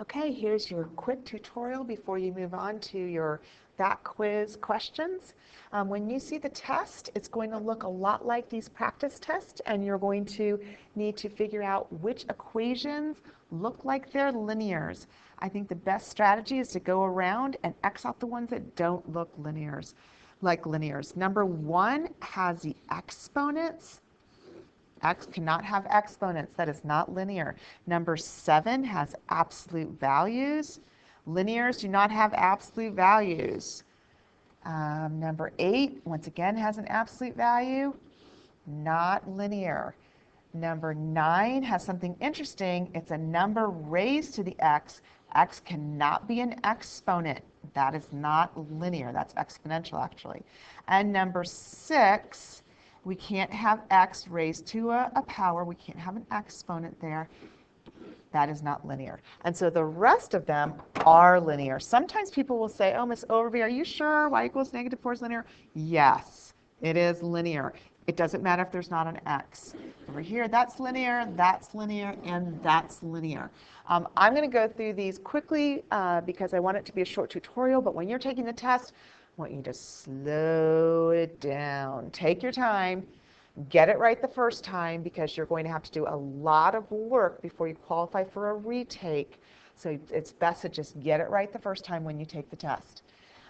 Okay, here's your quick tutorial before you move on to your that quiz questions. When you see the test, it's going to look a lot like these practice tests, and you're going to need to figure out which equations look like they're linears. I think the best strategy is to go around and X out the ones that don't look like linears. Number one has the exponents. X cannot have exponents. That is not linear. Number 7 has absolute values. Linears do not have absolute values. Number 8, once again, has an absolute value. Not linear. Number 9 has something interesting. It's a number raised to the x. X cannot be an exponent. That is not linear. That's exponential, actually. And number 6, we can't have x raised to a power. We can't have an exponent there. That is not linear. And so the rest of them are linear. Sometimes people will say, oh, Miss Overby, are you sure y equals -4 is linear? Yes, it is linear. It doesn't matter if there's not an x. Over here, that's linear, and that's linear. I'm going to go through these quickly because I want it to be a short tutorial, but when you're taking the test, I want you to slow it down. Take your time. Get it right the first time because you're going to have to do a lot of work before you qualify for a retake. So it's best to just get it right the first time when you take the test.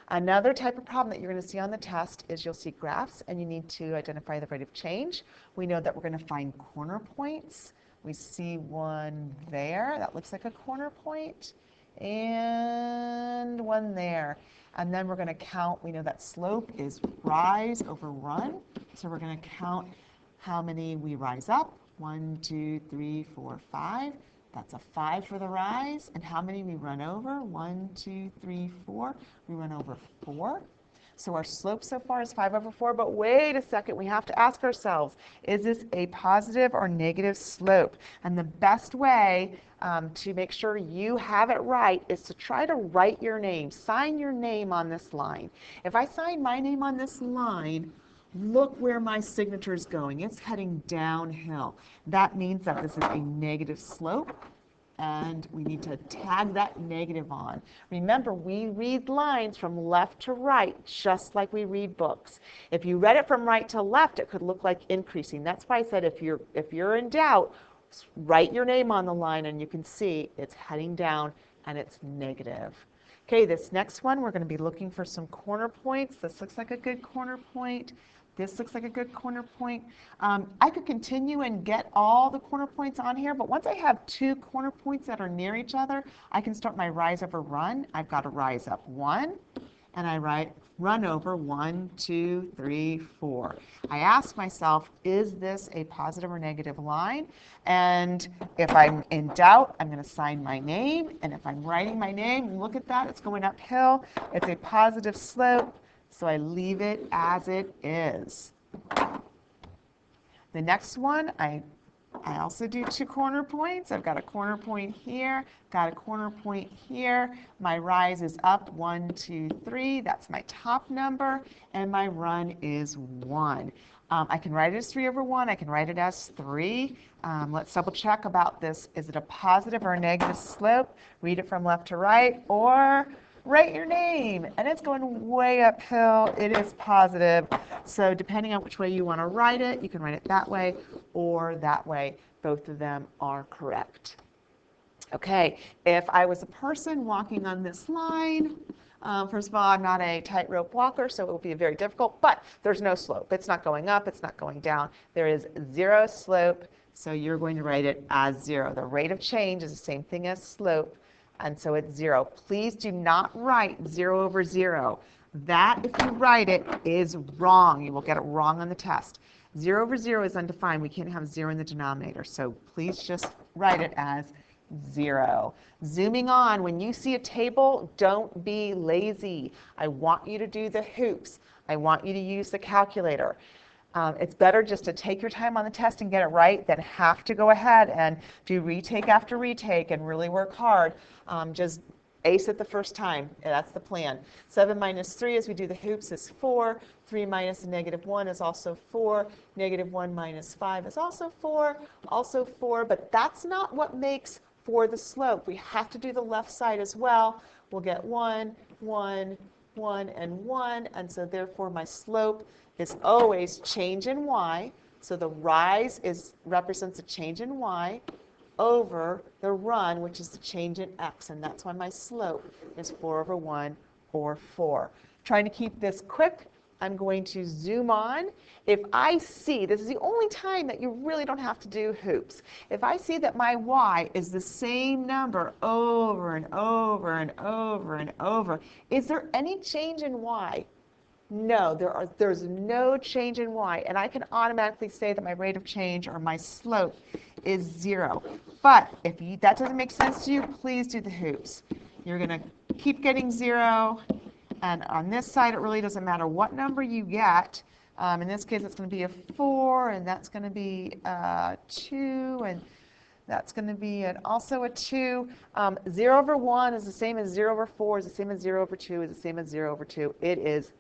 Another type of problem that you're going to see on the test is you'll see graphs and you need to identify the rate of change. We know that we're going to find corner points. We see one there. That looks like a corner point. And one there. And then we're going to count. We know that slope is rise over run. So we're going to count how many we rise up. 1, 2, 3, 4, 5. That's a 5 for the rise. And how many we run over? 1, 2, 3, 4. We run over 4. So our slope so far is 5 over 4. But wait a second, we have to ask ourselves, is this a positive or negative slope? And the best way to make sure you have it right is to try to write your name, sign your name on this line. If I sign my name on this line, look where my signature is going. It's heading downhill. That means that this is a negative slope, and we need to tag that negative on. Remember, we read lines from left to right, just like we read books. If you read it from right to left, it could look like increasing. That's why I said if you're in doubt, write your name on the line, and you can see it's heading down, and it's negative. Okay, this next one, we're going to be looking for some corner points. This looks like a good corner point. This looks like a good corner point. I could continue and get all the corner points on here, but once I have 2 corner points that are near each other, I can start my rise over run. I've got to rise up 1, and I run over 1, 2, 3, 4. I ask myself, is this a positive or negative line? And if I'm in doubt, I'm going to sign my name. And if I'm writing my name, look at that, it's going uphill. It's a positive slope. So I leave it as it is. The next one, I also do 2 corner points. I've got a corner point here, got a corner point here. My rise is up 1, 2, 3. That's my top number. And my run is 1. I can write it as 3 over 1. I can write it as 3. Let's double check about this. Is it a positive or a negative slope? Read it from left to right, or write your name, and it's going way uphill. It is positive. So depending on which way you want to write it, you can write it that way or that way. Both of them are correct. Okay, if I was a person walking on this line, first of all, I'm not a tightrope walker, so it will be very difficult, but there's no slope. It's not going up, it's not going down. There is 0 slope, so you're going to write it as 0. The rate of change is the same thing as slope. And so it's 0. Please do not write 0 over 0. That, if you write it, is wrong. You will get it wrong on the test. 0 over 0 is undefined. We can't have 0 in the denominator. So please just write it as 0. Zooming on, when you see a table, don't be lazy. I want you to do the hoops. I want you to use the calculator. It's better just to take your time on the test and get it right than have to go ahead and do retake after retake and really work hard. Just ace it the first time. That's the plan. 7 minus 3 as we do the hoops is 4. 3 minus -1 is also 4. -1 minus 5 is also 4. Also 4. But that's not what makes for the slope. We have to do the left side as well. We'll get 1, 1, 1, and 1, and so therefore my slope is always change in y. So the rise represents a change in y over the run, which is the change in x, and that's why my slope is 4 over 1, or 4. Trying to keep this quick, I'm going to zoom on. If I see, this is the only time that you really don't have to do hoops. If I see that my y is the same number over and over and over and over, is there any change in y? No, there's no change in y, and I can automatically say that my rate of change or my slope is 0. But if that doesn't make sense to you, please do the hoops. You're going to keep getting 0, and on this side it really doesn't matter what number you get. In this case it's going to be a 4, and that's going to be 2, and that's going to be also a 2. 0 over 1 is the same as 0 over 4, is the same as 0 over 2, is the same as 0 over 2. It is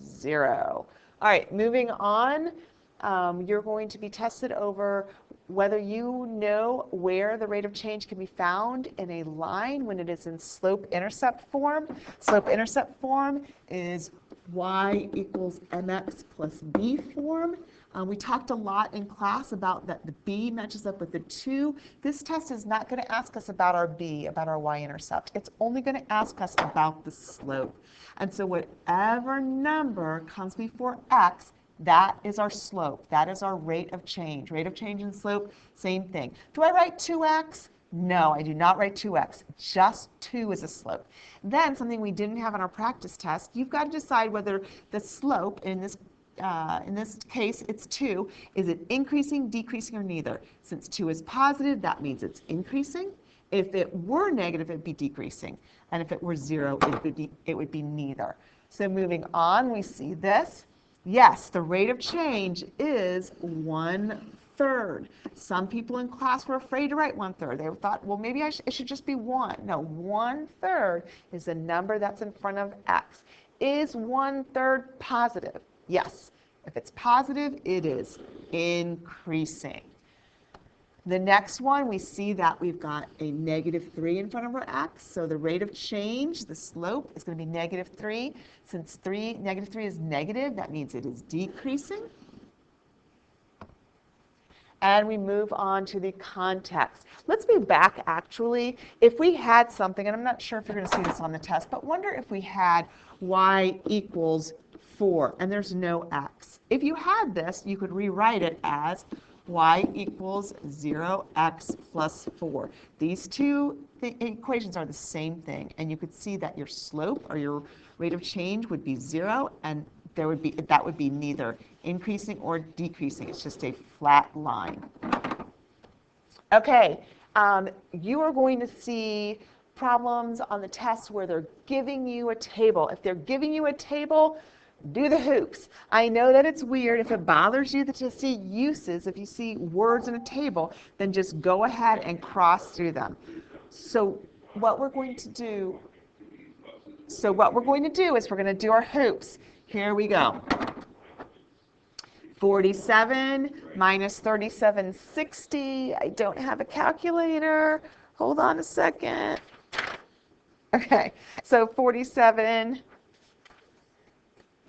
0. All right, moving on. You're going to be tested over whether you know where the rate of change can be found in a line when it is in slope-intercept form. Slope-intercept form is y equals mx plus b form. We talked a lot in class about that the b matches up with the 2. This test is not going to ask us about our b, about our y-intercept. It's only going to ask us about the slope. And so whatever number comes before x, that is our slope. That is our rate of change. Rate of change and slope, same thing. Do I write 2x? No, I do not write 2x. Just 2 is a slope. Then something we didn't have in our practice test, you've got to decide whether the slope in this case, it's 2. Is it increasing, decreasing, or neither? Since 2 is positive, that means it's increasing. If it were negative, it would be decreasing. And if it were 0, it would be neither. So moving on, we see this. Yes, the rate of change is 1/3. Some people in class were afraid to write 1/3. They thought, well, maybe it should just be 1. No, 1/3 is the number that's in front of x. Is 1/3 positive? Yes. If it's positive, it is increasing. The next one, we see that we've got a -3 in front of our x. So the rate of change, the slope, is going to be -3. Since -3 is negative, that means it is decreasing. And we move on to the context. Let's be back, actually. If we had something, and I'm not sure if you're going to see this on the test, but wonder if we had y equals 4, and there's no x. If you had this, you could rewrite it as y equals 0x plus 4. These two equations are the same thing, and you could see that your slope or your rate of change would be 0, and that would be neither increasing or decreasing. It's just a flat line. Okay, you are going to see problems on the test where they're giving you a table. If they're giving you a table, do the hoops. I know that it's weird. If it bothers you to see uses, if you see words in a table, then just go ahead and cross through them. So what we're going to do is we're going to do our hoops. Here we go. 47 minus 3760. I don't have a calculator. Hold on a second. Okay, so 47.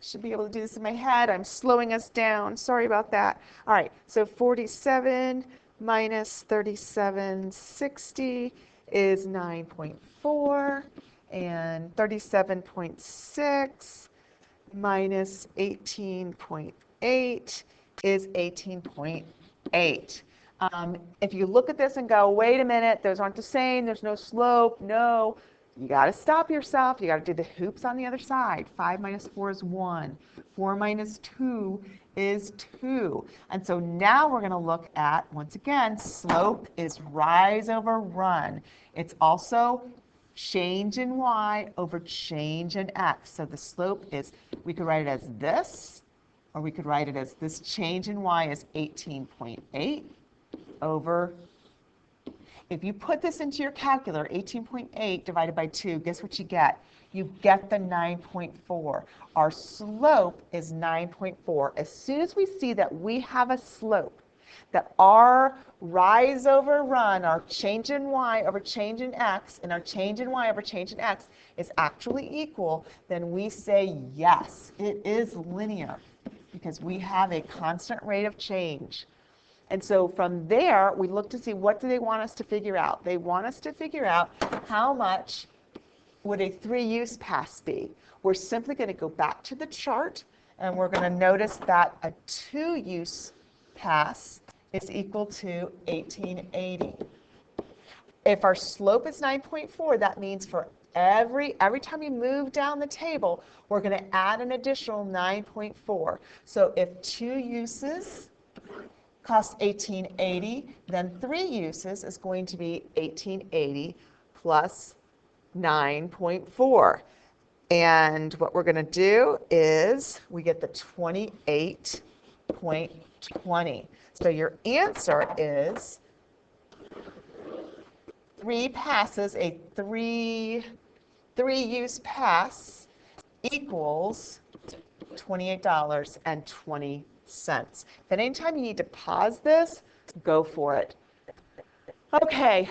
Should be able to do this in my head. I'm slowing us down. Sorry about that. All right, so 47 minus 3760 is 9.4, and 37.6 minus 18.8 is 18.8. If you look at this and go, wait a minute, those aren't the same, there's no slope, no. You got to stop yourself. You got to do the hoops on the other side. 5 minus 4 is 1. 4 minus 2 is 2. And so now we're going to look at, once again, slope is rise over run. It's also change in y over change in x. So the slope is, we could write it as this, or we could write it as this change in y is 18.8 over. If you put this into your calculator, 18.8 divided by 2, guess what you get? You get the 9.4. Our slope is 9.4. As soon as we see that we have a slope that our rise over run, our change in y over change in x, and our change in y over change in x is actually equal, then we say yes, it is linear because we have a constant rate of change. And so from there, we look to see what do they want us to figure out. They want us to figure out how much would a 3-use pass be. We're simply going to go back to the chart, and we're going to notice that a 2-use pass is equal to 1880. If our slope is 9.4, that means for every time you move down the table, we're going to add an additional 9.4. So if 2 uses cost 1880, then 3 uses is going to be 1880 plus 9.4. And what we're going to do is we get the 28.20. So your answer is 3 passes, a 3-use pass equals $28.20. But anytime you need to pause this, go for it. Okay,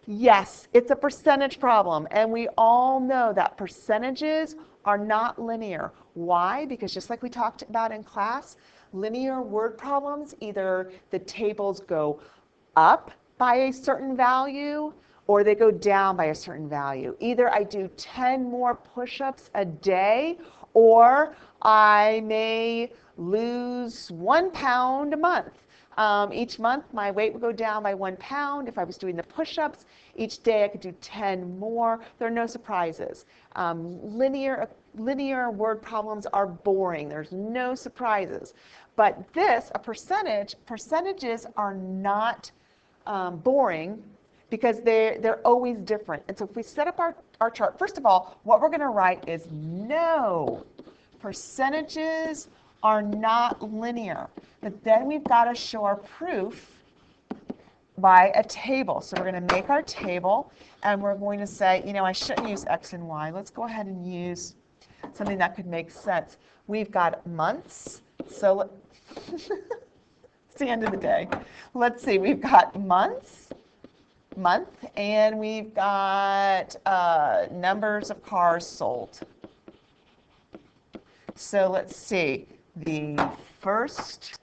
yes, it's a percentage problem, and we all know that percentages are not linear. Why? Because just like we talked about in class, linear word problems, either the tables go up by a certain value or they go down by a certain value. Either I do 10 more push-ups a day, or I may lose 1 pound a month. Each month, my weight would go down by 1 pound. If I was doing the push-ups, each day I could do 10 more. There are no surprises. Linear word problems are boring. There's no surprises. But percentages are not boring because they're always different. And so if we set up our chart, first of all, what we're going to write is no, percentages are not linear. But then we've got to show our proof by a table. So we're going to make our table, and we're going to say, you know, I shouldn't use X and Y. Let's go ahead and use something that could make sense. We've got months. So it's the end of the day. Let's see. We've got month, and we've got numbers of cars sold. So let's see. In the first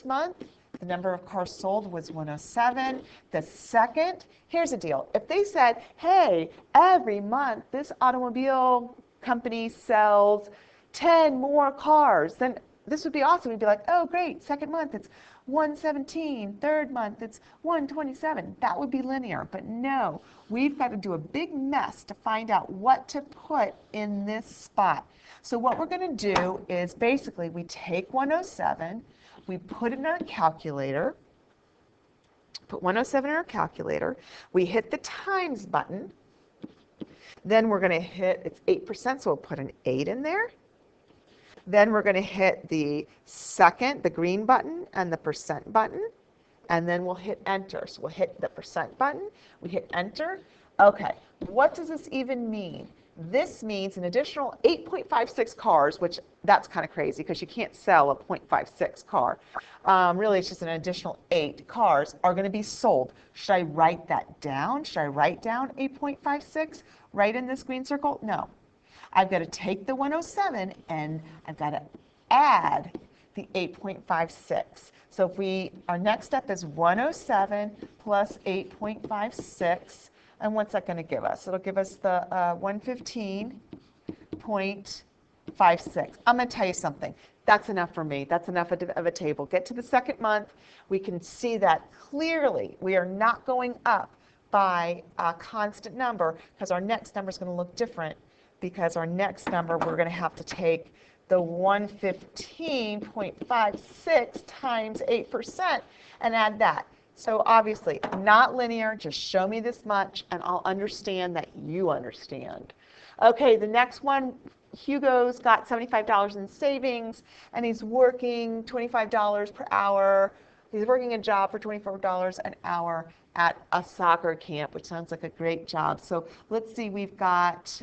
month, the number of cars sold was 107. The second, here's the deal. If they said, hey, every month this automobile company sells 10 more cars, then this would be awesome. We'd be like, oh, great. Second month, it's 117. Third month, it's 127. That would be linear. But no, we've got to do a big mess to find out what to put in this spot. So what we're going to do is basically we take 107, we put it in our calculator, put 107 in our calculator, we hit the times button, then we're going to hit, it's 8%, so we'll put an 8 in there. Then we're going to hit the green button and the percent button, and then we'll hit enter. So we'll hit the percent button, we hit enter. Okay, what does this even mean? This means an additional 8.56 cars, which that's kind of crazy because you can't sell a 0.56 car. Really, it's just an additional 8 cars are going to be sold. Should I write that down? Should I write down 8.56 right in this green circle? No. I've got to take the 107 and I've got to add the 8.56. So if our next step is 107 plus 8.56. And what's that going to give us? It'll give us the 115.56. I'm going to tell you something. That's enough for me. That's enough of a table. Get to the second month. We can see that clearly we are not going up by a constant number because our next number is going to look different, because our next number we're going to have to take the 115.56 times 8% and add that. So obviously, not linear, just show me this much and I'll understand that you understand. Okay, the next one, Hugo's got $75 in savings and he's working $25 per hour. He's working a job for $24 an hour at a soccer camp, which sounds like a great job. So let's see, we've got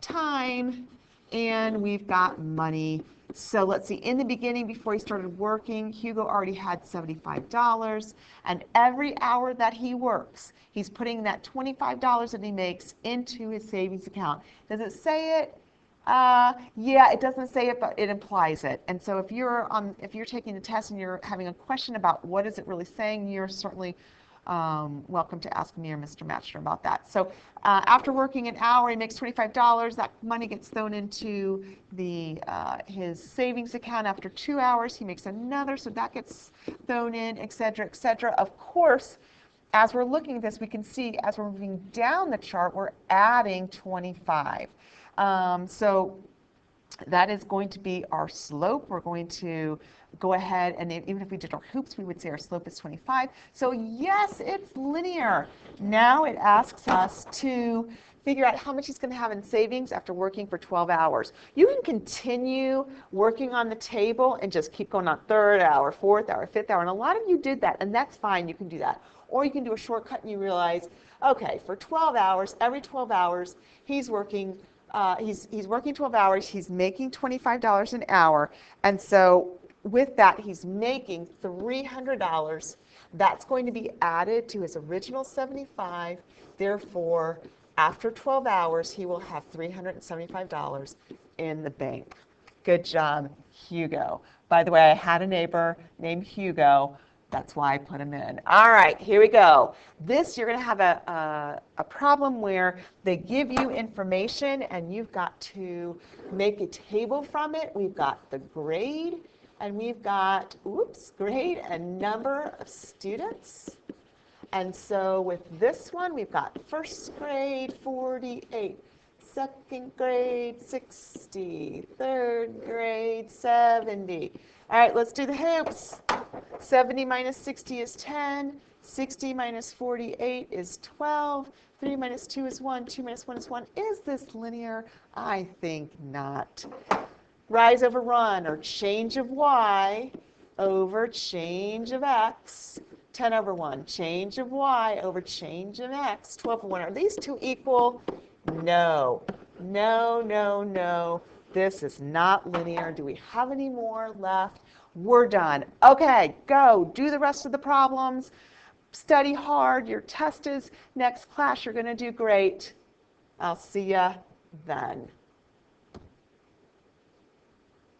time and we've got money. So let's see, in the beginning, before he started working, Hugo already had $75, and every hour that he works, he's putting that $25 that he makes into his savings account. Does it say it? Yeah, it doesn't say it, but it implies it. And so if you're taking the test and you're having a question about what is it really saying, you're certainly welcome to ask me or Mr. Matchner about that. So after working an hour, he makes $25. That money gets thrown into his savings account. After 2 hours, he makes another, so that gets thrown in, et cetera, et cetera. Of course, as we're looking at this, we can see as we're moving down the chart, we're adding 25. So that is going to be our slope. We're going to go ahead, and even if we did our hoops, we would say our slope is 25. So yes, it's linear. Now it asks us to figure out how much he's going to have in savings after working for 12 hours. You can continue working on the table and just keep going on third hour, fourth hour, fifth hour, and a lot of you did that, and that's fine. You can do that. Or you can do a shortcut and you realize, okay, for 12 hours, every 12 hours, he's working he's working 12 hours, he's making $25 an hour, and so with that, he's making $300. That's going to be added to his original 75. Therefore, after 12 hours, he will have $375 in the bank. Good job, Hugo. By the way, I had a neighbor named Hugo. That's why I put him in. All right, here we go. This, you're going to have a problem where they give you information and you've got to make a table from it. We've got the grade and we've got, grade and number of students. And so with this one, we've got first grade 48, second grade 60, third grade 70. All right, let's do the hoops. 70 minus 60 is 10. 60 minus 48 is 12. 3 minus 2 is 1. 2 minus 1 is 1. Is this linear? I think not. Rise over run, or change of y over change of x. 10 over 1, change of y over change of x. 12 over 1. Are these two equal? No. No, no, no. This is not linear. Do we have any more left? We're done. Okay, go. Do the rest of the problems. Study hard. Your test is next class. You're going to do great. I'll see you then.